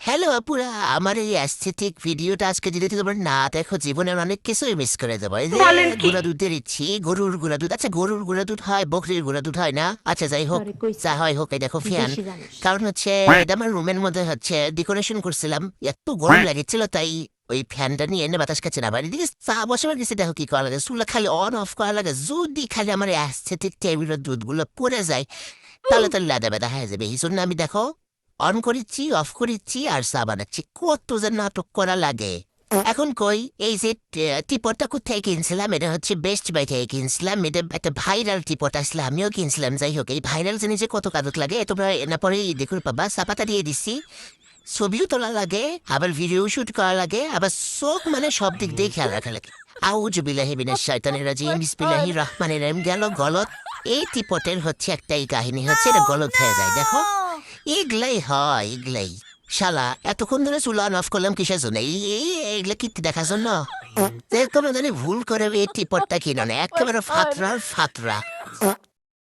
Hello আপুরা, আমার এই অ্যাস্থেটিক ভিডিওটা আজকে যদি তোমরা না দেখো জীবনের অনেক কিছুই মিস করে দেবো। এই যে বলেন কি? গুঁড়া দুধের ইচ্ছি, গরুর গুঁড়া দুধ। আচ্ছা, গরুর গুঁড়া দুধ হয়, বকরির গুঁড়া দুধ হয় না? আচ্ছা যাই হোক, তোরে কইছি, যা হয় হোক, এই দেখো তুই ফ্যান। বেশি জানিস। কারণ হচ্ছে এটা আমার রুমের মধ্যে হচ্ছে ডেকোরেশন করছিলাম, এত গরম লাগেছিল তাই ওই ফ্যানটা নিয়ে এনে বাতাস খাচ্ছে না। বাড়ির দিকে চা বসাবার গেছে, দেখো কি করা লাগে, চুলা খালি অন অফ করা লাগে। যদি খালি আমার অ্যাস্থেটিক টেবিলের দুধগুলো পড়ে যায় তাহলে তো লাদা বেদা হয়ে যাবে। এই জন্য আমি দেখো অন করেছি, অফ করেছি আর চা বানাচ্ছি। কত যে নাটক করা লাগে। এখন কই এই যে টিপটটা কোথায় কিনছিলাম, এটা হচ্ছে বেস্ট বাই থেকে কিনছিলাম। এটা একটা ভাইরাল টিপট আসলে আমিও কিনছিলাম। যাই হোক, এই ভাইরাল জিনিসে কত কাগজ লাগে তোমরা এনা পরে দেখুন পাবা। চাপাতা দিয়ে দিচ্ছি, ছবিও তোলা লাগে, আবার ভিডিও শুট করা লাগে, আবার চোখ মানে সব দিক দিয়ে খেয়াল রাখা লাগে। আউযু বিল্লাহি মিনাশ শাইতানির রাজিম, বিসমিল্লাহির রহমানির রহিম। গেল গলত। এই টিপটের হচ্ছে একটাই কাহিনী, হচ্ছে এটা গলত হয়ে যায়। দেখো এগুলাই হয়, এগুলাই। শালা এতক্ষণ ধরে চুলা অন অফ করলাম কিসের জন্য? এইগুলা কীর্তি দেখার জন্য? এরকম জানি ভুল করে এই টিপটটা কিনো না, একেবারে ফাতরা ফাতরা।